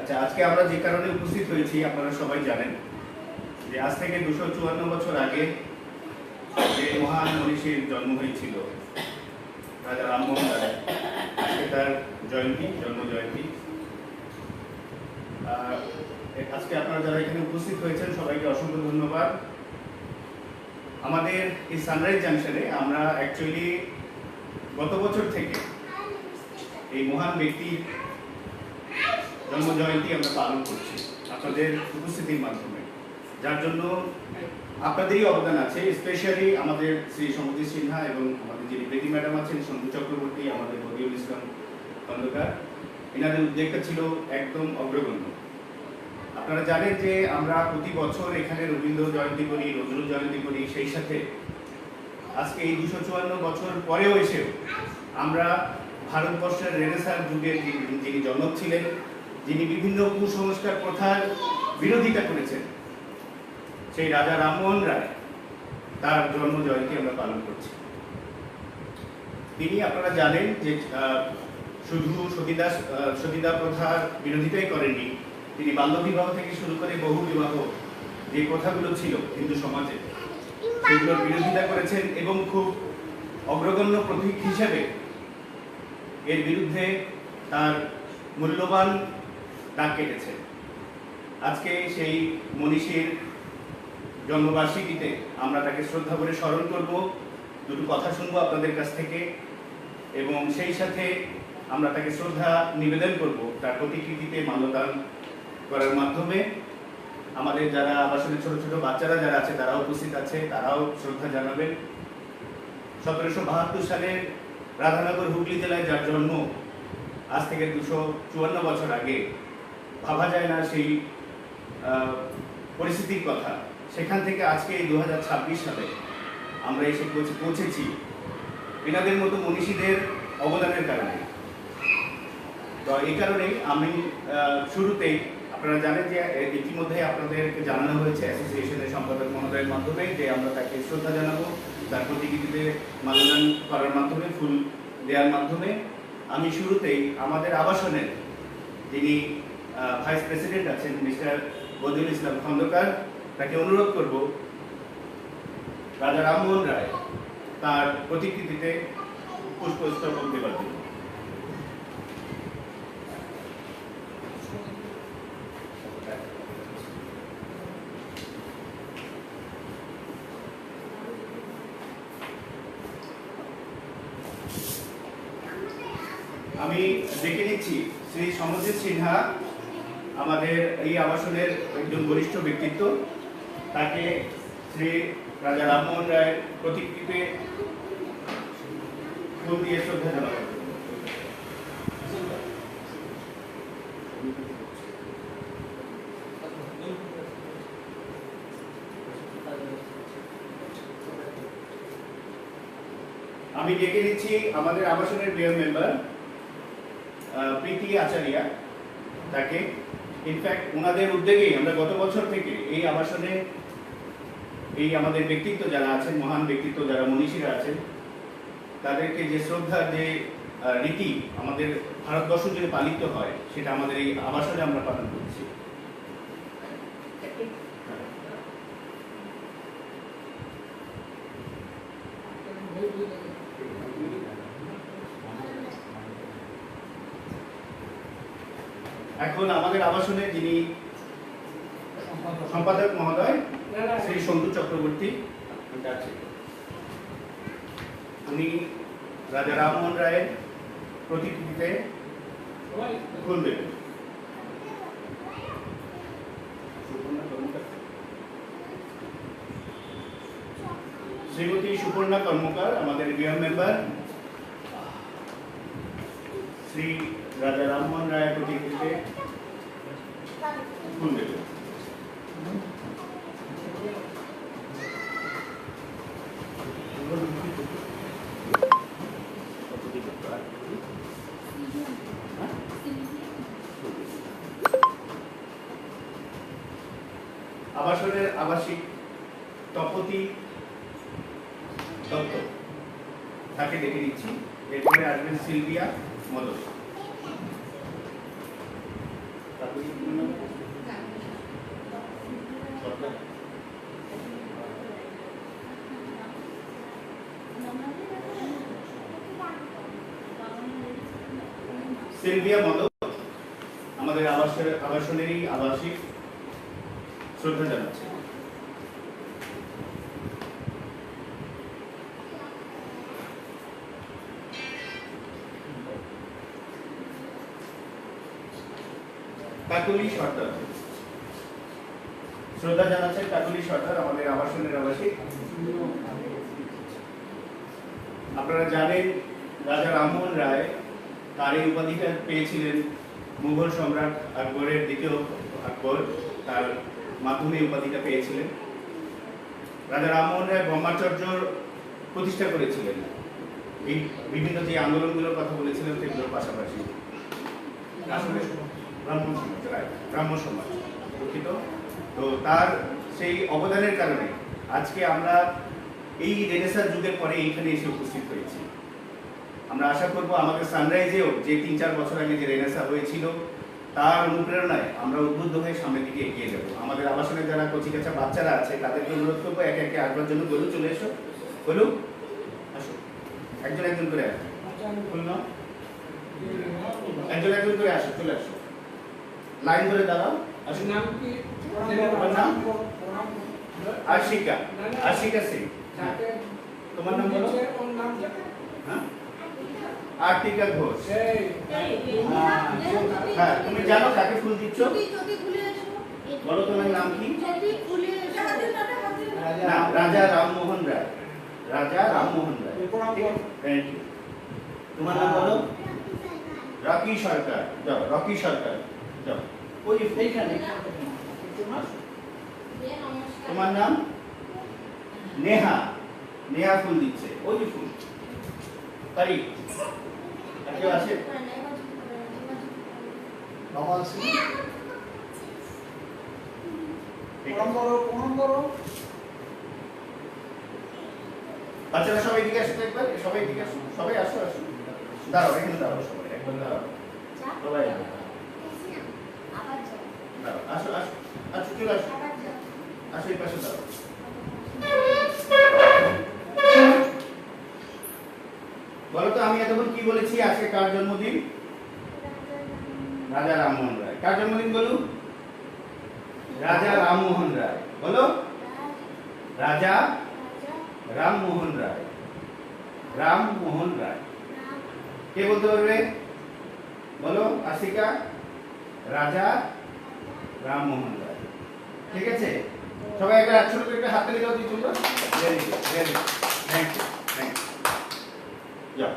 আচ্ছা, আজকে আমরা যে কারণে উপস্থিত হয়েছি আপনারা সবাই জানেন যে আজ থেকে 254 বছর আগে যে মহান মনীষীর জন্ম হয়েছিল রাজা রামমোহন রায়, আজকে তার জন্ম জয়ন্তী। আজকে আপনারা যারা এখানে উপস্থিত হয়েছেন সবাইকে অসংখ্য ধন্যবাদ। আমাদের এই সানরাইজ জাংশনে আমরা অ্যাকচুয়ালি গত বছর থেকে এই মহান ব্যক্তির জন্ম জয়ন্তী আমরা পালন করছি আপনাদের উপস্থিতির মাধ্যমে, যার জন্য আপনাদেরই অবদান আছে। স্পেশালি আমাদের শ্রী সমুদ্র সিনহা এবং আমাদের যিনি বেটি ম্যাডাম আছেন সন্ধু চক্রবর্তী, আমাদের বদিউল ইসলাম খন্দকার, এনাদের উদ্যোগটা ছিল একদম অগ্রগণ্য। আপনারা জানেন যে আমরা প্রতি বছর এখানে রবীন্দ্র জয়ন্তী করি, নজরুল জয়ন্তী করি, সেই সাথে আজকে এই 254 বছর পরেও এসেও আমরা ভারতবর্ষের রেনেসাঁর যুগের যিনি জনক ছিলেন, যিনি বিভিন্ন কুসংস্কার প্রথার বিরোধিতা করেছেন, সেই রাজা রামমোহন রায়, তার জন্ম জয়ন্তী আমরা পালন করছি। তিনি আপনারা জানেন যে শুধু সতীদাহ প্রথার বিরোধিতাই করেননি, তিনি বাল্যবিবাহ থেকে শুরু করে বহু বিবাহ যে প্রথাগুলো ছিল হিন্দু সমাজে সেগুলোর বিরোধিতা করেছেন এবং খুব অগ্রগণ্য প্রতীক হিসেবে এর বিরুদ্ধে তার মূল্যবান ডাক কেটেছেন। আজকে সেই মনীষীর জন্মবার্ষিকীতে আমরা তাকে শ্রদ্ধা করে স্মরণ করব, দুটো কথা শুনবো আপনাদের কাছ থেকে এবং সেই সাথে আমরা তাকে শ্রদ্ধা নিবেদন করব তার প্রতিকৃতিতে মাল্যদান করার মাধ্যমে। আমাদের যারা আবাসনের ছোট ছোট বাচ্চারা যারা আছে তারাও উপস্থিত আছে, তারাও শ্রদ্ধা জানাবেন। 1772 সালের রাধানগর হুগলি জেলায় যার জন্ম, আজ থেকে 254 বছর আগে, ভাবা যায় না সেই পরিস্থিতির কথা। সেখান থেকে আজকে 2026 সালে আমরা এসে পৌঁছেছি এনাদের মতো মনীষীদের অবদানের কারণে। তো এই কারণেই আমি শুরুতেই, আপনারা জানেন যে ইতিমধ্যে আপনাদেরকে জানানো হয়েছে অ্যাসোসিয়েশনের সম্পাদক মহোদয়ের মাধ্যমে যে আমরা তাকে শ্রদ্ধা জানাবো তার প্রতিকৃতিতে মাল্যদান করার মাধ্যমে, ফুল দেওয়ার মাধ্যমে। আমি শুরুতেই আমাদের আবাসনের যিনি ভাইস প্রেসিডেন্ট আছেন মিস্টার বদিউল ইসলাম খন্দকার, তাকে অনুরোধ করব রাজা রামমোহন রায় তার প্রতিকৃতিতে পুষ্পস্তবক দেওয়ার জন্য। আমি ডেকে নিচ্ছি শ্রী সমুদ্র সিনহা, আমাদের এই আবাসনের একজন বরিষ্ঠ ব্যক্তিত্ব, তাকে শ্রী রাজা রামমোহন রায়ের প্রতিকৃতিতে ফুল দিয়ে শ্রদ্ধা জানাবো। আমি ডেকে নিচ্ছি আমাদের আবাসনের মেয়র মেম্বার প্রীতি আচারিয়া, তাকে। ইনফ্যাক্ট ওনাদের উদ্যোগেই আমরা গত বছর থেকে এই আবাসনে এই আমাদের ব্যক্তিত্ব যারা আছেন, মহান ব্যক্তিত্ব যারা মনীষীরা আছেন, তাদেরকে যে শ্রদ্ধার যে রীতি আমাদের ভারতবর্ষ জুড়ে পালিত হয় সেটা আমাদের এই আবাসনে আমরা পালন করছি। এখন আমাদের আবাসনে যিনি সম্পাদক মহোদয় শ্রী সন্ধু চক্রবর্তী, উনি রাজা রামমোহন রায়ের প্রতিকৃতিতে ফুল দেবেন। শ্রীমতী সুপর্ণা কর্মকার, আমাদের মেয়র মেম্বার, শ্রী রাজা রামমোহন রায়ের প্রতিকৃতিতে ফুল দেবেন। আবাসনের আবাসিক তপতি দত্ত, তাকে ডেকে নিচ্ছি। এরপরে আসবেন সিলভিয়া মদক। সিলভিয়া মতো আমাদের আবাসনেরই আবাসিক শ্রদ্ধা জানাচ্ছে। কাকুলি সর্দার শ্রদ্ধা জানাচ্ছেন কাকুলি সর্দার আমাদের আবাসনের আবাসিক। আপনারা জানেন রাজা রামমোহন রায় তার এই উপাধিটা পেয়েছিলেন মুঘল সম্রাট আকবরের দ্বিতীয় আকবর তার মাধ্যমে উপাধিটা পেয়েছিলেন। রাজা রামমোহন রায় ব্রহ্মচর্য প্রতিষ্ঠা করেছিলেন, এই বিভিন্ন যে আন্দোলনগুলোর কথা বলেছিলেন সেগুলোর পাশাপাশি আসলে ব্রাহ্ম সমাজ দুঃখিত। তো তার সেই অবদানের কারণে আজকে আমরা এই রেনেসাঁ যুগের পরে এইখানে এসে উপস্থিত হয়েছি। আমরা আশা করব আমাদের সানরাইজেও যে ৩-৪ বছর আগে যে রেনেসাঁ হয়েছিল তার অনুপ্রেরণায় আমরা উদ্বুদ্ধ হয়ে সামনের দিকে এগিয়ে যাব। আমাদের আবাসনের যারা কচিকাঁচা বাচ্চারা আছে তাদেরকে অনুরোধ করবো একে একে আসবার জন্য। বলুন চলে এসো, বলুন আসো, একজন একজন করে আসো, বলুন একজন একজন করে আসো, চলে আসো, লাইন ধরে দাঁড়াও। আসো, নাম কি? নাম আশিকা, আশিকা সিং। তোমার নাম বলো? হ্যাঁ, আর্টিকা ঘোষ। হ্যাঁ, তুমি জানো কাকে ফুল দিচ্ছ? বলো তোমার নাম কি? না, রাজা রামমোহন রায়। রাজা রামমোহন রায়। Thank you. তোমার নাম বলো? রকি সরকার। যাও, রকি সরকার যাও। ওই এইখানে। তোমার নাম? নেহা। নেহা ফুল দিচ্ছে, ওই ফুল। তারিখ কেউ আছে? বাবা আছে? বাচ্চারা সবাই দিকে আসো একবার, সবাই দিকে আসো, সবাই আসো আসো, দাঁড়াও এখানে দাঁড়াও, সবাই একবার দাঁড়াও, সবাই দাঁড়াও, আসো আসো আসো, চলে আসো, আসো এই পাশে দাঁড়াও। বলো তো আমি এতক্ষণ কি বলেছি? আজকে কার জন্মদিন? রাজা রামমোহন রায়। কার জন্মদিন বলুন? রাজা রামমোহন রায়। বলো, রাজা রামমোহন রায়। রামমোহন রায়। কে বলতে পারবে? বলো আশিকা। রাজা রামমোহন রায়। ঠিক আছে, সবাই একটা ছোট করে একটা হাত তালি দাও দিই তোমরা। Very good, very good, thank you, thank you. যাও,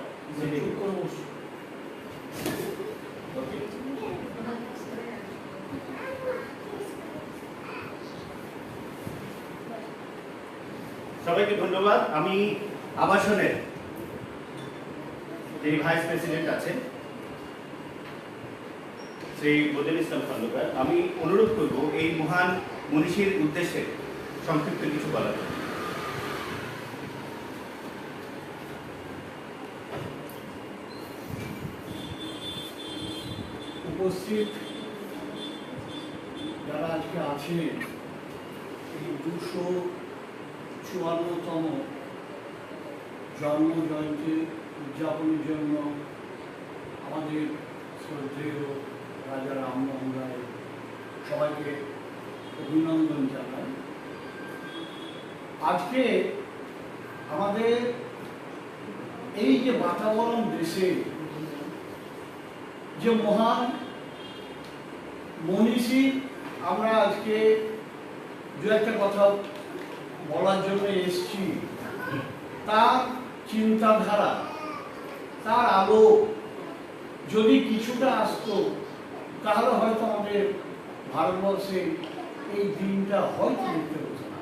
সবাইকে ধন্যবাদ। আমি আবাসনের যে ভাইস প্রেসিডেন্ট আছেন শ্রী বদিউল ইসলাম খন্দকার, আমি অনুরোধ করব এই মহান মনীষীর উদ্দেশ্যে সংক্ষিপ্ত কিছু বলার জন্য। উপস্থিত যারা আজকে আছেন এই 254তম জন্ম জয়ন্তী উদযাপনের জন্য আমাদের শ্রদ্ধেয় রাজা রামমোহন রায় সবাইকে অভিনন্দন জানাই। আজকে আমাদের এই যে বাতাবরণ দেশে যে মহান মনীষী, আমরা আজকে দু একটা কথা বলার জন্য এসেছি। তার চিন্তাধারা, তার আলো যদি কিছুটা আসতো তাহলে হয়তো আমাদের ভারতবর্ষে এই দিনটা হয়তো দেখতে হতো না।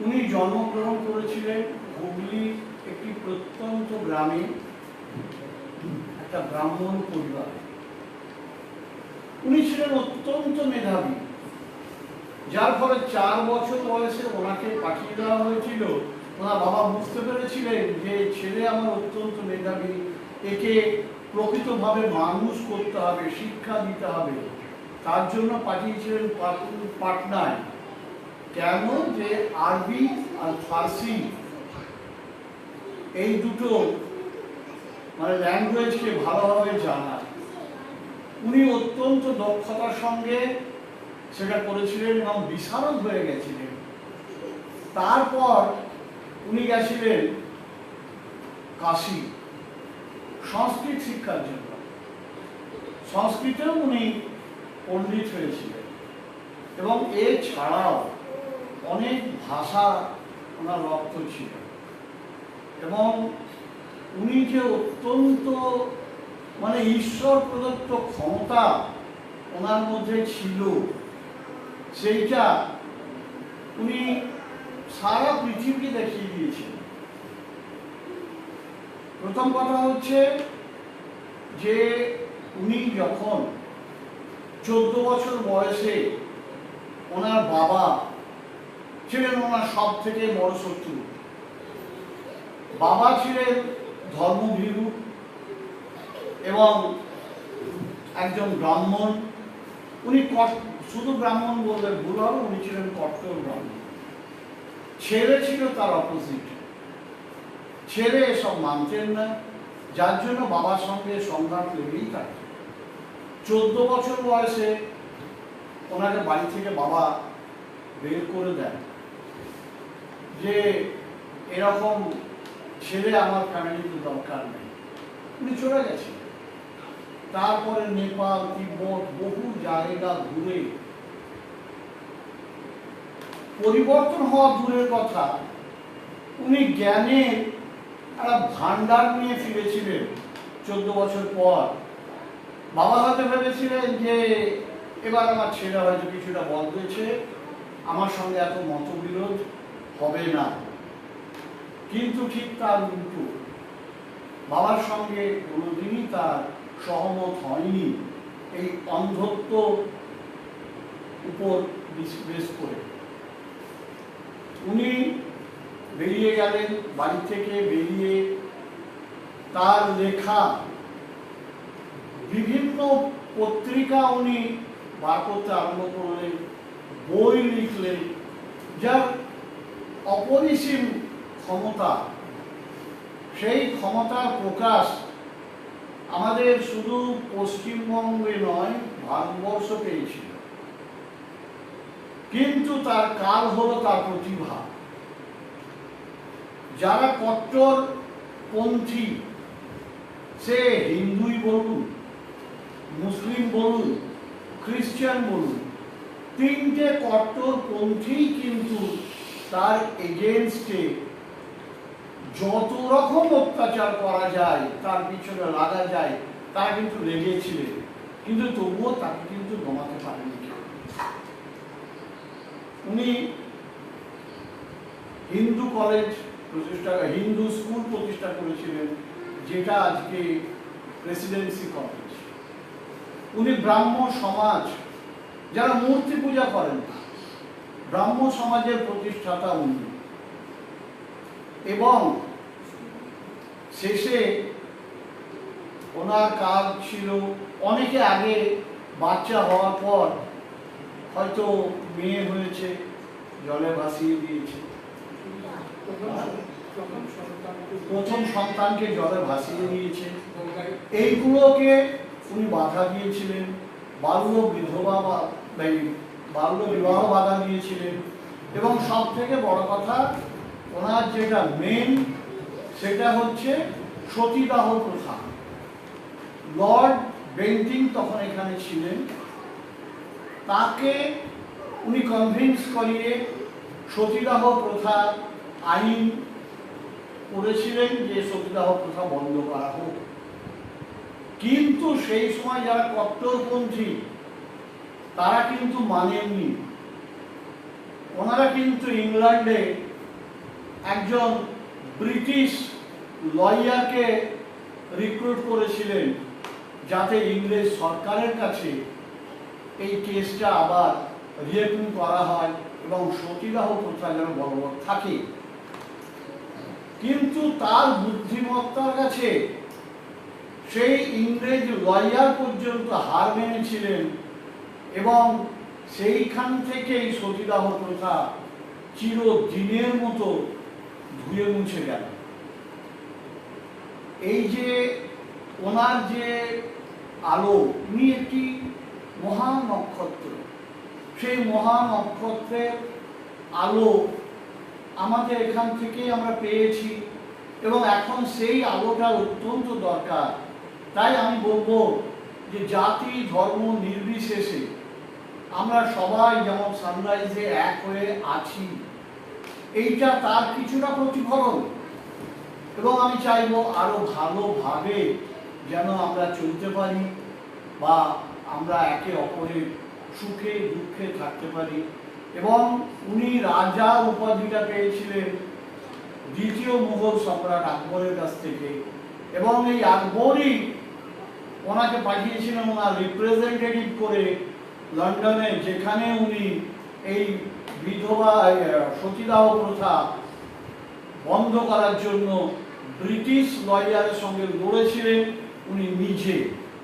উনি জন্মগ্রহণ করেছিলেন হুগলির একটি প্রত্যন্ত গ্রামে, একটা ব্রাহ্মণ পরিবার। উনি ছিলেন অত্যন্ত মেধাবী, যার ফলে 4 বছর বয়সে ওনাকে পাঠিয়ে দেওয়া হয়েছিল। ওনার বাবা বুঝতে পেরেছিলেন যে ছেলে আমার অত্যন্ত মেধাবী, একে প্রকৃতভাবে মানুষ করতে হবে, শিক্ষা দিতে হবে। তার জন্য পাঠিয়েছিলেন পাটনায়। কেন? যে আরবি আর ফার্সি এই দুটো মানে ল্যাঙ্গুয়েজকে ভালোভাবে জানা। উনি অত্যন্ত দক্ষতার সঙ্গে সেটা করেছিলেন এবং বিশারদ হয়ে গেছিলেন। তারপর উনি গেছিলেন কাশী সংস্কৃত শিক্ষার জন্য। সংস্কৃতেও উনি পণ্ডিত হয়েছিলেন এবং এছাড়াও অনেক ভাষা ওনার রপ্ত ছিল এবং উনি যে অত্যন্ত মানে ঈশ্বর প্রদত্ত ক্ষমতা ওনার মধ্যে ছিল সেইটা উনি সারা পৃথিবীকে দেখিয়ে দিয়েছেন। প্রথম কথা হচ্ছে যে উনি যখন 14 বছর বয়সে ওনার বাবা ছিলেন ওনার সব থেকে বড় শত্রু। বাবা ছিলেন ধর্মভীরু এবং একজন ব্রাহ্মণ। উনি শুধু ব্রাহ্মণ বললে ভুল হবে, উনি ছিলেন কট্টর ব্রাহ্মণ। ছেলে ছিল তার অপোজিট। ছেলে এসব মানতেন না, যার জন্য বাবার সঙ্গে সংঘাত লেগেই থাকে। 14 বছর বয়সে ওনাকে বাড়ি থেকে বাবা বের করে দেন যে এরকম ছেলে আমার ফ্যামিলিতে দরকার নেই। উনি চলে গেছেন। তারপরে নেপাল, তিব্বত বহু জায়গা ঘুরে পরিবর্তন হওয়া দূরের কথা, উনি জ্ঞানের একটা ভান্ডার নিয়ে ফিরেছিলেন 14 বছর পর। বাবা হয়তো ভেবেছিলেন যে এবার আমার ছেলে হয়তো কিছুটা বদলেছে, আমার সঙ্গে এত মতবিরোধ হবে না, কিন্তু ঠিক তার উল্টো। বাবার সঙ্গে কোনোদিনই তার সহমত হয়নি এই অন্ধত্ব উপর বেশ করে। উনি বেরিয়ে গেলেন, বাড়ি থেকে বেরিয়ে তার লেখা বিভিন্ন পত্রিকা উনি বার করতে আরম্ভ করলেন, বই লিখলেন, যার অপরিসীম ক্ষমতা। সেই ক্ষমতার প্রকাশ আমাদের শুধু পশ্চিমবঙ্গে নয়, ভারতবর্ষ পেয়েছিল। কিন্তু তার কাল হলো তার প্রতিভা। যারা কট্টরপন্থী, সে হিন্দুই বলুন, মুসলিম বলুন, খ্রিস্টান বলুন, তিনটে কট্টরপন্থী কিন্তু তার এগেনস্টে যত রকম অত্যাচার করা যায়, তার পিছনে লাগা যায়, তা কিন্তু লেগেছিলেন, কিন্তু তবুও তাকে কিন্তু দমাতে পারেনি। উনি হিন্দু কলেজ প্রতিষ্ঠা, হিন্দু স্কুল প্রতিষ্ঠা করেছিলেন, যেটা আজকে প্রেসিডেন্সি কলেজ। উনি ব্রাহ্ম সমাজ, যারা মূর্তি পূজা করেন, ব্রাহ্ম সমাজের প্রতিষ্ঠাতা উনি। এবং শেষে ওনার কাজ ছিল, অনেকে আগে বাচ্চা হওয়ার পর হয়তো মেয়ে হয়েছে, জলে ভাসিয়ে দিয়েছে, প্রথম সন্তানকে জলে ভাসিয়ে দিয়েছে। এইগুলোকে উনি বাধা দিয়েছিলেন, বাল্য বিবাহ বাধা দিয়েছিলেন। এবং সব থেকে বড় কথা, ওনার যেটা মেন, সেটা হচ্ছে সতীদাহ প্রথা। লর্ড বেন্টিং তখন এখানে ছিলেন, তাকে উনি কনভিন্স করিয়ে সতীদাহ প্রথা আইন করেছিলেন যে সতীদাহ প্রথা বন্ধ করা হোক। কিন্তু সেই সময় যারা কট্টরপন্থী, তারা কিন্তু মানেননি। ওনারা কিন্তু ইংল্যান্ডে একজন ব্রিটিশ লয়ারকে রিক্রুট করেছিলেন, যাতে ইংরেজ সরকারের কাছে এই কেসটা আবার রিওপেন করা হয় এবং সতীদাহ প্রথা যেন বলবৎ থাকে। কিন্তু তার বুদ্ধিমত্তার কাছে সেই ইংরেজ লয়ার পর্যন্ত হার মেনেছিলেন এবং সেইখান থেকেই সতীদাহ প্রথা চিরদিনের মতো ধুয়ে মুছে গেল। এই যে ওনার যে আলো, উনি একটি মহান নক্ষত্র, সেই মহান নক্ষত্রের আলো আমাদের এখান থেকে আমরা পেয়েছি এবং এখন সেই আলোটা অত্যন্ত দরকার। তাই আমি বলবো যে জাতি ধর্ম নির্বিশেষে আমরা সবাই যেমন সানরাইজে এক হয়ে আছি, এইটা তার কিছুটা প্রতিফলন। এবং আমি চাইবো আরো ভালোভাবে যেন আমরা চলতে পারি বা আমরা একে অপরের সুখে দুঃখে থাকতে পারি। এবং উনি রাজা উপাধিটা পেয়েছিলেন দ্বিতীয় মুঘল সম্রাট আকবরের কাছ থেকে, এবং এই আকবরই ওনাকে পাঠিয়েছিলেন ওনার রিপ্রেজেন্টেটিভ করে লন্ডনে, যেখানে উনি এই বিধবা সতীদাহ প্রথা বন্ধ করার জন্য ব্রিটিশ লয়ারের সঙ্গে লড়েছিলেন উনি নিজে,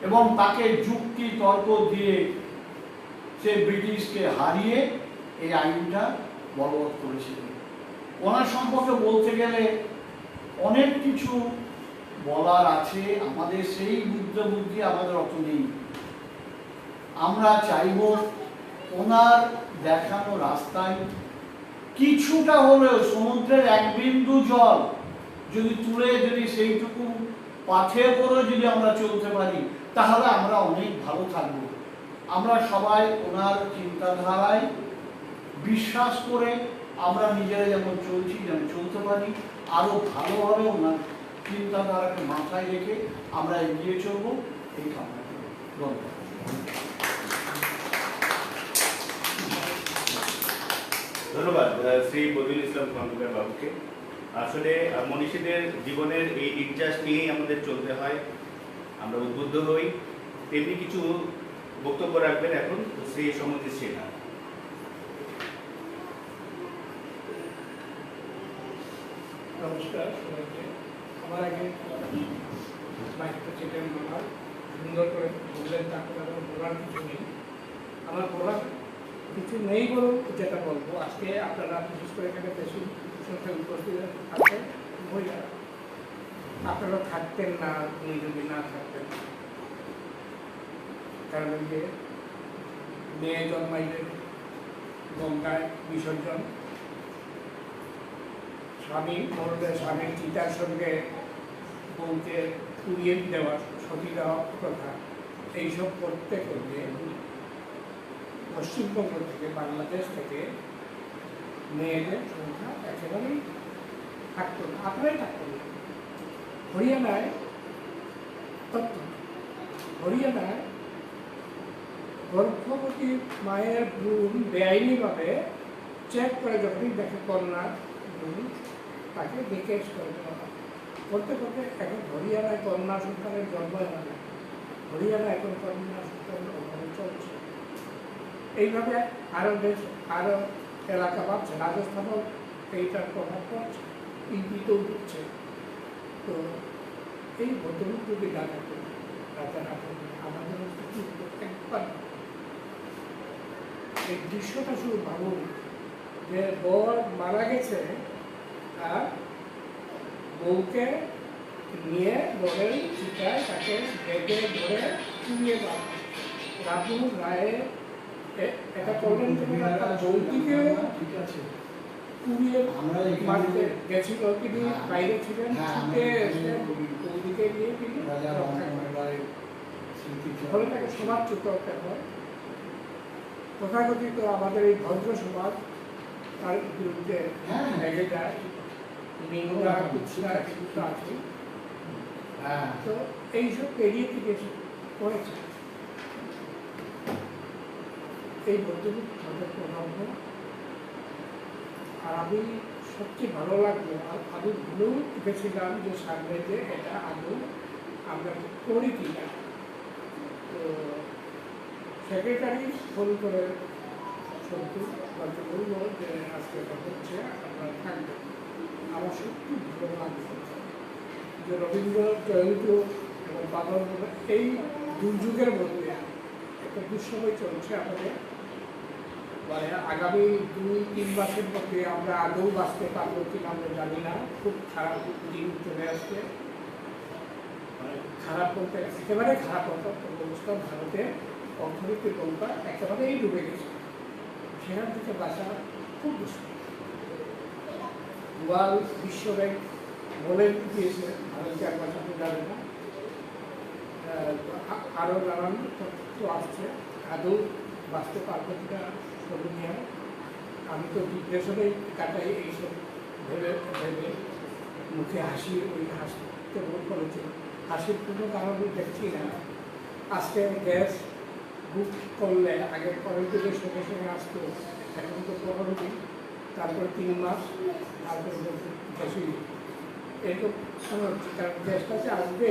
এবং তাকে যুক্তি তর্ক দিয়ে সে ব্রিটিশকে হারিয়ে এই আইনটা বলবৎ করেছিলেন। ওনার সম্পর্কে বলতে গেলে অনেক কিছু বলার আছে, আমাদের সেই বুদ্ধি আমাদের অত নেই। আমরা চাইব ওনার দেখানো রাস্তায় কিছুটা হলেও সমুদ্রের এক বিন্দু জল যদি তুলে যদি সেইটুকু পাথে করে যদি আমরা চলতে পারি, তাহলে আমরা অনেক ভালো থাকব। আমরা সবাই ওনার চিন্তাধারায় বিশ্বাস করে আমরা নিজেরা যেমন চলছি যেন চলতে পারি, আরো ভালোভাবে ওনার চিন্তাধারাকে মাথায় রেখে আমরা এগিয়ে চলবো, এই কামনা করি। ধন্যবাদ। ধন্যবাদ শ্রী বদিউল ইসলাম খন্দকার বাবুকে। আসলে মনীষীদের জীবনের এই নির্যাস নিয়েই আমাদের চলতে হয়, আমরা উদ্বুদ্ধ হই। তেমনি কিছু বক্তব্য রাখবেন এখন শ্রী সমুদ্র সিনহা। নমস্কার সবাইকে। আমার আগে মাইকটা চেপে আমার সুন্দর করে বললেন, তারপরে আমার বলার কিছু নেই। আমার বলার কিছু নেই বলেও যেটা বলবো, আজকে আপনারা বিশেষ করে এখানে বেশি সংখ্যায় উপস্থিত আছেন মহিলারা, আপনারা থাকতেন না উনি যদি না থাকতেন। কারণ যে মেয়ে জন্মাইলেন গঙ্গায় বিসর্জন, স্বামী মরলে স্বামীর চিতার সঙ্গে বউকে পুড়িয়ে দেওয়া, সতী দেওয়া প্রথা, এইসব করতে করতে পশ্চিমবঙ্গ থেকে বাংলাদেশ থেকে মেয়েদের সংখ্যা একেবারেই থাকতো না, আপনারাই থাকতেন না। হরিয়ানায় হরিয়ানায় গর্ভবতী মায়ের ভ্রূণ বেআইনিভাবে চেক করে যখনই দেখে কন্যা ভ্রূণ, তাকে ডিকেজ করে দেওয়া হয়। করতে করতে এখন হরিয়ানায় কন্যা সন্তানের জন্ম হয় না, হরিয়ানা এখন কন্যা সন্তানের অভাবে চলছে। এইভাবে আরও দেশ আরও এলাকা বাড়ছে, রাজস্থানও এইটার প্রভাব পড়ছে, ইউপিতেও ঢুকছে। তো এই ভদ্রলোক যদি না থাকতেন, রাজারা আমাদের একবার এই দৃশ্যটা শুধু ভাবুন যে বর মারা গেছে আর বউকে নিয়ে বরের চিতায় তাকে বেঁধে ধরে পুড়িয়ে দেওয়া। রাজু রায়ে এটা করলেন তার বউটিকেও পুড়িয়ে মারতে গেছিল, তিনি বাইরে ছিলেন, ছুটে এসে বউদিকে নিয়ে তিনি ফলে তাকে সমাজচ্যুত হতে হয়। তথাকথিত আমাদের এই ভদ্র সমাজ তার বিরুদ্ধে লেগে যায়, নিন্দা কুৎসা কিছু আছে। তো এইসব পেরিয়ে থেকে করেছে এই ভদ্রলোক তাদের প্রভাব। আর আমি সবচেয়ে ভালো লাগলো, আমি ভুলেও উঠেছিলাম যে সামনে যে এটা আদৌ আমরা করি কিনা। তো সেক্রেটারি ফোন করে সত্যি বলতে বললো যে আজকে এটা হচ্ছে, আপনারা থাকবেন। আমার সত্যি ভালো লাগছে যে রবীন্দ্র জয়ন্তী এবং পালন এই দুর্যোগের মধ্যে একটা দুঃসময় চলছে আমাদের, মানে আগামী 2-3 মাসের মধ্যে আমরা আদৌ বাঁচতে পারবো কিনা আমরা জানি না। খুব খারাপ দিন চলে আসছে, খারাপ বলতে একেবারে খারাপ অবস্থা, ভারতে অর্থনৈতিক অবস্থা একেবারেই ডুবে গেছে, সেখান থেকে বাঁচা খুব মুশকিল। ওয়ার্ল্ড বিশ্ব ব্যাংক বলে দিয়েছে ভারতকে আর বাঁচাতে যাবে না। আরও নানান তথ্য আসছে, আদৌ বাঁচতে পারবে কিনা দুনিয়া। আমি তো ডিপ্রেশনেই কাটাই এইসব ভেবে ভেবে, মুখে হাসি, ওই হাসতে মন করেছে, হাসির কোনো কারণ দেখছি না। আজকে গ্যাস বুক করলে আগে 15 দিনের সঙ্গে সঙ্গে আসতো, এখন তো 15 দিন, তারপরে 3 মাস, তারপরে বেশি এরকম হচ্ছে। কারণ গ্যাসটাতে আসবে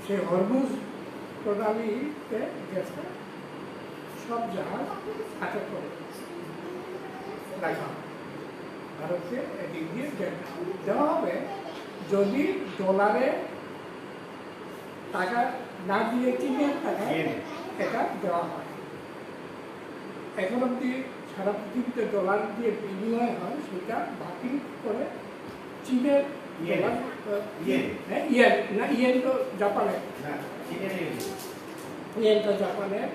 সেই হরমুজ প্রণালীতে গ্যাসটা সব জাহাজ আটক করে রাখা হবে। ভারতকে এদিক দিয়ে দেওয়া হবে যদি ডলারে টাকা না দিয়ে চীনের টাকায় এটা দেওয়া হয়। এখন অব্দি সারা পৃথিবীতে ডলার দিয়ে বিনিময় হয়, সেটা বাতিল করে চীনের ডলার, ইয়েন না, ইয়েন তো জাপানের, ইয়েন তো জাপানের,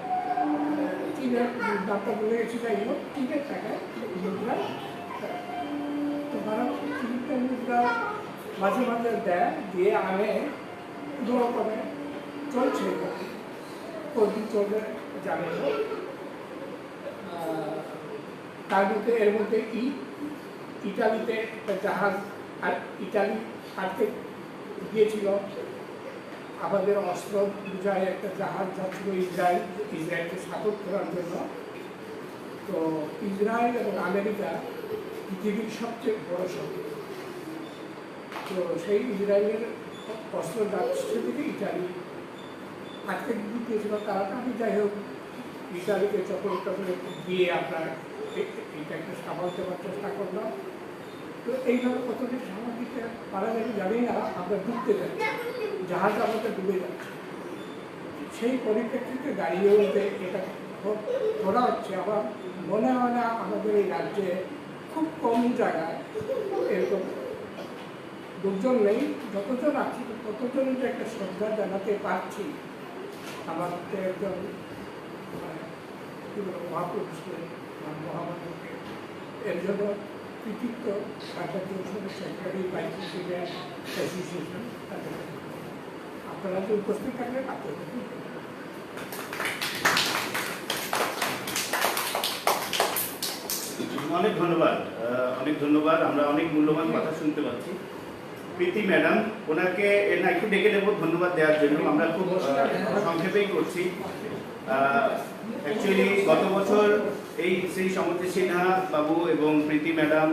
চীনের দামটা বলে গেছি, যাই হোক চীনের টাকায় মুদ্রা। তো ভারত চীনের মুদ্রা মাঝে মাঝে দেয়, দিয়ে আনে, দোয়া করে চলছে, কদিন চলবে জানে না। তার মধ্যে এর মধ্যে ইটালিতে একটা জাহাজ, আর ইটালি আটকে গিয়েছিল, আমাদের অস্ত্র বুঝায় একটা জাহাজ যাচ্ছিল ইসরায়েলকে সাপোর্ট করার জন্য। তো ইসরায়েল এবং আমেরিকা পৃথিবীর সবচেয়ে বড় শক্তি, তো সেই ইসরায়েলের অস্ত্র যাচ্ছে থেকে ইটালি আটকে গিয়েছিল তাড়াতাড়ি। যাই হোক, ইটালিকে চকলে টকলে দিয়ে আপনার এটাকে সামাল দেওয়ার চেষ্টা করলাম। তো এইভাবে কতদিন সামাল দিতে পারা যাবে জানি না, আমরা ডুবতে যাচ্ছি, জাহাজ আমাদের ডুবে যাচ্ছে। সেই পরিপ্রেক্ষিতে দাঁড়িয়ে উঠে এটা করা হচ্ছে। আমার মনে হয় না আমাদের এই রাজ্যে খুব কম জায়গায় এরকম লোকজন নেই, যতজন আছি ততজন যে একটা শ্রদ্ধা জানাতে পারছি আমাদের একজন মহাপুরুষকে, মহামানবকে। এর জন্য কৃতিত্ব আচার্য সেক্রেটারি বাইসিকেল অ্যাসোসিয়েশন, আপনারা যে উপস্থিত থাকবেন আপনাদের অনেক ধন্যবাদ, অনেক ধন্যবাদ। আমরা অনেক মূল্যবান কথা শুনতে পাচ্ছি। প্রীতি ম্যাডাম, ওনাকে না একটু ডেকে নেব ধন্যবাদ দেওয়ার জন্য। আমরা খুব সংক্ষেপেই করছি। অ্যাকচুয়ালি গত বছর এই শ্রী সমুদ্র সিনহা বাবু এবং প্রীতি ম্যাডাম,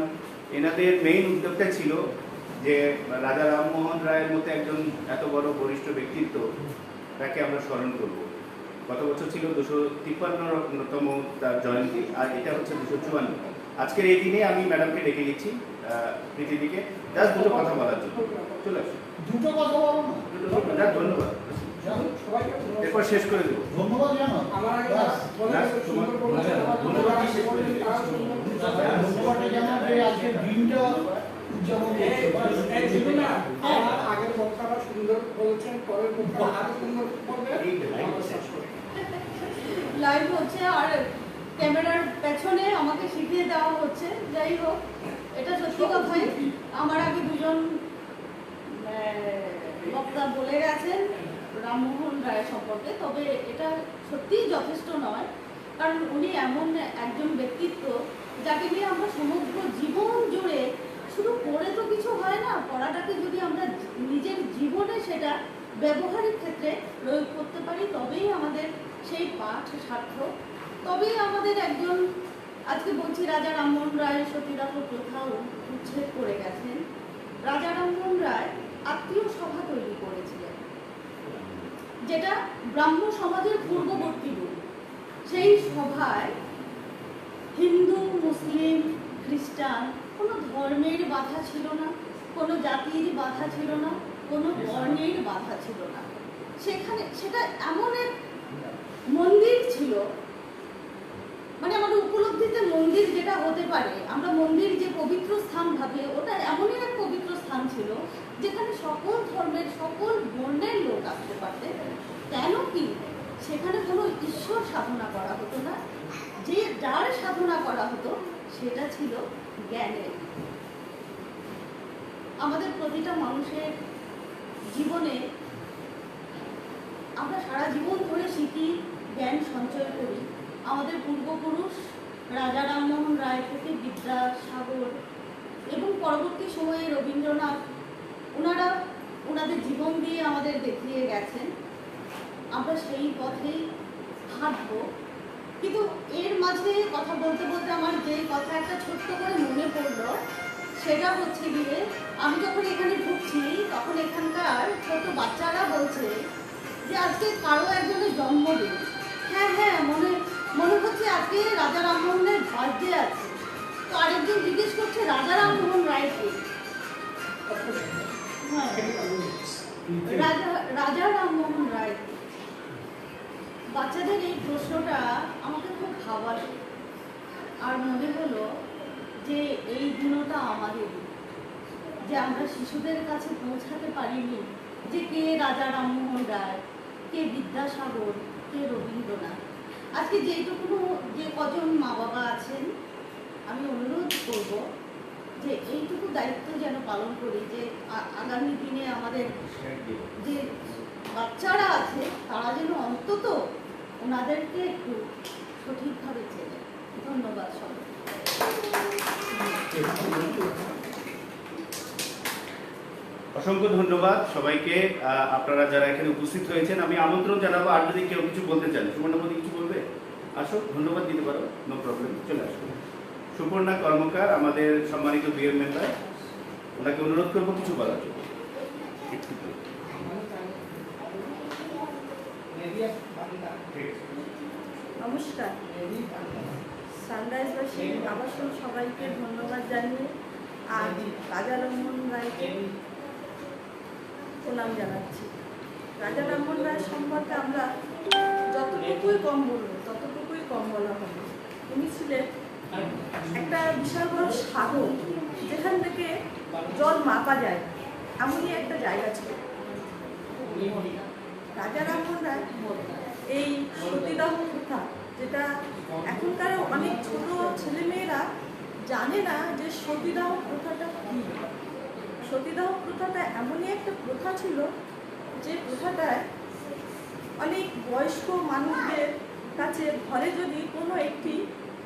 এনাদের মেইন উদ্যোগটা ছিল যে রাজা রামমোহন রায়ের মতো একজন এত বড় বরিষ্ঠ ব্যক্তিত্ব, তাকে আমরা স্মরণ করব। গত বছর ছিল 253তম তার জয়ন্তী, আর এটা হচ্ছে 254। আজকের এই দিনে আমি ম্যাডামকে ডেকে নিচ্ছি, প্রীতিদিকে জাস্ট দুটো কথা বলার জন্য। চলে আসুন। দুটো কথা বলো না। ধন্যবাদ, সবাইকে এরপর শেষ করে দেবো। ধন্যবাদ জানো, আমার আগে ধন্যবাদটা জানো যে আজকে দিনটা উদযাপন করছে। আগের বক্তারা সুন্দর বলছেন, পরের বক্তা আরো সুন্দর করবে। লাইভ হচ্ছে আর ক্যামেরার পেছনে আমাকে শিখিয়ে দেওয়া হচ্ছে। যাই হোক, এটা সত্যি কথাই, আমার আগে দুজন বক্তা বলে গেছেন রামমোহন রায় সম্পর্কে, তবে এটা সত্যিই যথেষ্ট নয়। কারণ উনি এমন একজন ব্যক্তিত্ব যাকে নিয়ে আমরা সমগ্র জীবন জুড়ে, শুধু পড়ে তো কিছু হয় না, পড়াটাকে যদি আমরা নিজের জীবনে সেটা ব্যবহারিক ক্ষেত্রে প্রয়োগ করতে পারি, তবেই আমাদের সেই পাঠ সার্থক। তবেই আমাদের একজন, আজকে বলছি রাজা রামমোহন রায় সতীদাহ প্রথা উচ্ছেদ করে গেছেন। রাজা রামমোহন রায় আত্মীয় সভা তৈরি করেছিলেন, যেটা ব্রাহ্ম সমাজের পূর্ববর্তী রূপ। সেই সভায় হিন্দু, মুসলিম, খ্রিস্টান কোনো ধর্মের বাধা ছিল না, কোনো জাতির বাধা ছিল না, কোনো বর্ণের বাধা ছিল না। সেখানে সেটা এমন এক মন্দির ছিল, মানে আমাদের উপলব্ধি পদ্ধতিতে মন্দির যেটা হতে পারে, আমরা মন্দির যে পবিত্র স্থান ভাবি, ওটা এমনই এক পবিত্র স্থান ছিল যেখানে সকল ধর্মের সকল বর্ণের লোক আসতে পারতেন। কেন কি সেখানে কোনো ঈশ্বর সাধনা করা হতো না, যে যার সাধনা করা হতো সেটা ছিল জ্ঞানের। আমাদের প্রতিটা মানুষের জীবনে আমরা সারা জীবন ধরে শিখি, জ্ঞান সঞ্চয় করি। আমাদের পূর্বপুরুষ রাজা রামমোহন রায় থেকে বিদ্যাসাগর এবং পরবর্তী সময়ে রবীন্দ্রনাথ, ওনাদের জীবন দিয়ে আমাদের দেখিয়ে গেছেন। আমরা সেই পথেই হাঁটবো। কিন্তু এর মাঝে কথা বলতে বলতে আমার যে কথা একটা ছোট্ট করে মনে পড়লো, সেটা হচ্ছে গিয়ে আমি যখন এখানে ঢুকছি তখন এখানকার ছোট বাচ্চারা বলছে যে আজকে কারো একজনের জন্মদিন। হ্যাঁ, মনে হচ্ছে আজকে রাজা রামমোহনের বার্থডে আছে। তো আরেকজন জিজ্ঞেস করছে রাজা রামমোহন রায়কে। হ্যাঁ, রাজা রামমোহন রায়। বাচ্চাদের এই প্রশ্নটা আমাকে খুব ভাবালো, আর মনে হলো যে এই দিনটা আমাদের, যে আমরা শিশুদের কাছে পৌঁছাতে পারিনি যে কে রাজা রামমোহন রায়, কে বিদ্যাসাগর, কে রবীন্দ্রনাথ। আজকে যে কজন মা বাবা আছেন, আমি অনুরোধ করব যে এইটুকু দায়িত্ব যেন পালন করি, যে আগামী দিনে আমাদের যে বাচ্চারা আছে তারা যেন অন্তত ওনাদেরকে একটু সঠিকভাবে চেনে। ধন্যবাদ সবাই। অসংখ্য ধন্যবাদ সবাইকে। আপনারা যারা এখানে উপস্থিত হয়েছেন, আমি আমন্ত্রণ জানাবো আর যদি কেউ কিছু বলতে চান। সুবর্ণাপতি কিছু বলবে? আসো, ধন্যবাদ দিতে পারো, নো প্রবলেম, চলে আসো। সুপর্ণা কর্মকার আমাদের সম্মানিত বিএম মেম্বার, ওনাকে অনুরোধ করবো কিছু বলার জন্য। নমস্কার। সানরাইজবাসী আবাসন সবাইকে ধন্যবাদ জানিয়ে আর রাজা রামমোহন রায়কে প্রণাম জানাচ্ছি। রাজা রামমোহন রায় সম্পর্কে আমরা যতটুকুই কম বলবো ততটুকুই কম বলা হবে। উনি ছিলেন একটা বিশাল বড় সাগর, যেখান থেকে জল মাপা যায় এমনই একটা জায়গা ছিল। রাজা রামমোহন রায় এই সতীদাহ প্রথা, যেটা এখনকার অনেক ছোট ছেলেমেয়েরা জানে না যে সতীদাহ প্রথাটা কী। সতীদাহ প্রথাটা এমনই একটা প্রথা ছিল যে প্রথাটায় অনেক বয়স্ক মানুষদের কাছে ঘরে যদি কোনো একটি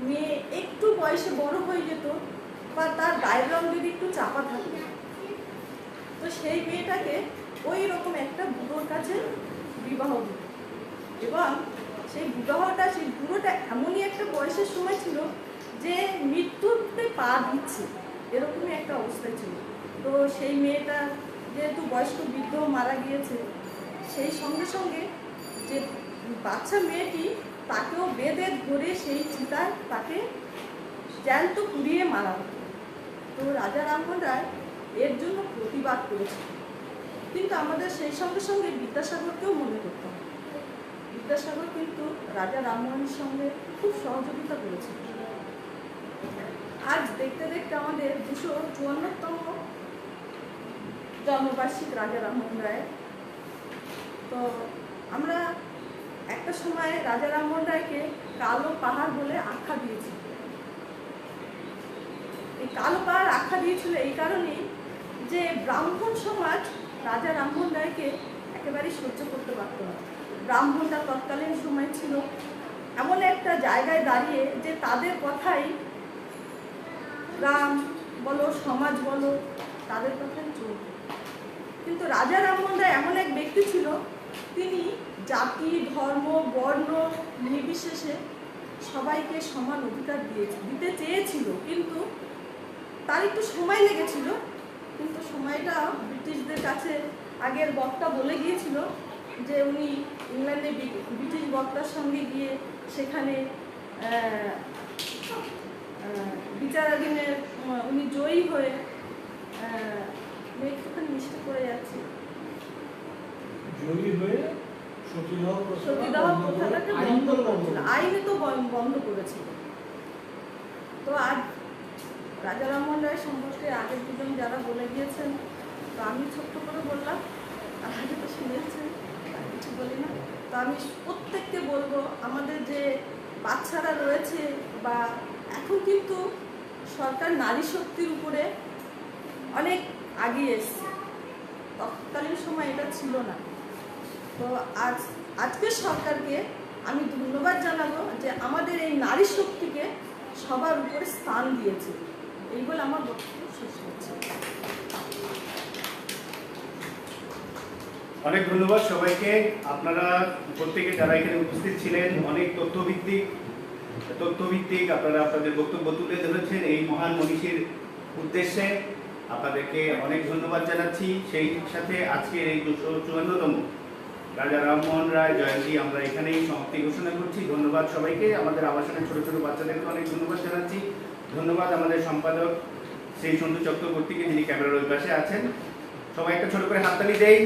মেয়ে একটু বয়সে বড় হয়ে যেত বা তার গায়ের রং যদি একটু চাপা থাকতো, তো সেই মেয়েটাকে ওই রকম একটা বুড়োর কাছে বিবাহ দিত। এবং সেই বুড়োটা এমনই একটা বয়সের সময় ছিল যে মৃত্যুতে পা দিচ্ছে, এরকমই একটা অবস্থা ছিল। তো সেই মেয়েটা যেহেতু বয়স্ক বৃদ্ধ মারা গিয়েছে, সেই সঙ্গে সঙ্গে যে বাচ্চা মেয়েটি তাকেও বেঁধে ধরে সেই চিতায় তাকে জ্যান্ত পুড়িয়ে মারা হতো। তো রাজা রামমোহন রায় এর জন্য প্রতিবাদ করেছে। কিন্তু আমাদের সেই সঙ্গে সঙ্গে বিদ্যাসাগরকেও মনে করতে হবে। বিদ্যাসাগর কিন্তু রাজা রামমোহনের সঙ্গে খুব সহযোগিতা করেছে। আজ দেখতে দেখতে আমাদের 254তম জন্মবার্ষিক রাজা রামমোহন রায়। তো আমরা একটা সময় রাজা রামমোহন রায়কে কালো পাহাড় বলে আখ্যা দিয়েছি। এই কালো পাহাড় আখ্যা দিয়েছিল এই কারণেই যে ব্রাহ্মণ সমাজ রাজা রামমোহন রায়কে একেবারেই সহ্য করতে পারত না। ব্রাহ্মণরা তৎকালীন সময় ছিল এমন একটা জায়গায় দাঁড়িয়ে যে তাদের কথাই, গ্রাম বলো সমাজ বলো, তাদের কথাই চলত। কিন্তু রাজা রামমোহন রায় এমন এক ব্যক্তি ছিল, তিনি জাতি ধর্ম বর্ণ নির্বিশেষে সবাইকে সমান অধিকার দিতে চেয়েছিল। কিন্তু তার একটু সময় লেগেছিল, কিন্তু সময়টা ব্রিটিশদের কাছে আগের বক্তা বলে গিয়েছিল যে উনি ইংল্যান্ডে ব্রিটিশ বক্তার সঙ্গে গিয়ে সেখানে বিচারাধীনের উনি জয়ী হয়ে একটুখানি মিষ্টি করে যাচ্ছে, জয়ী হয়ে সতীদাহ প্রথাটাকে বন্ধ করেছিল, আইনে তো বন্ধ করেছিল। তো আজ রাজা রামমোহন রায় সম্পর্কে আগের দুজন যারা বলে গিয়েছেন, তো আমি ছোট্ট করে বললাম, আর আগে তো শুনেছেন, আর কিছু বলি না। তো আমি প্রত্যেককে বলবো, আমাদের যে বাচ্চারা রয়েছে বা এখন কিন্তু সরকার নারী শক্তির উপরে অনেক এগিয়ে এসছে, তৎকালীন সময় এটা ছিল না। তো আজকের সরকারকে আমি ধন্যবাদ জানাবো যে আমাদের এই নারী শক্তিকে সবার উপরে স্থান দিয়েছে। এই বলে আমার বক্তব্য শেষ হচ্ছে। অনেক ধন্যবাদ সবাইকে। আপনারা প্রত্যেকে যারা এখানে উপস্থিত ছিলেন, অনেক তথ্যভিত্তিক আপনারা আপনাদের বক্তব্য তুলে ধরেছেন এই মহান মনীষীর উদ্দেশ্যে। আপনাদেরকে অনেক ধন্যবাদ জানাচ্ছি। সেই সাথে আজকে এই 254তম রাজা রামমোহন রায় জয়ন্তী আমরা এখানেই সমাপ্তি ঘোষণা করছি। ধন্যবাদ সবাইকে। আমাদের আবাসনের ছোট ছোট বাচ্চাদেরকে অনেক ধন্যবাদ জানাচ্ছি। ধন্যবাদ আমাদের সম্পাদক শ্রী সন্তু চক্রবর্তীকে, যিনি ক্যামেরার ওই পাশে আছেন। সবাই একটা ছোট করে হাততালি দেই।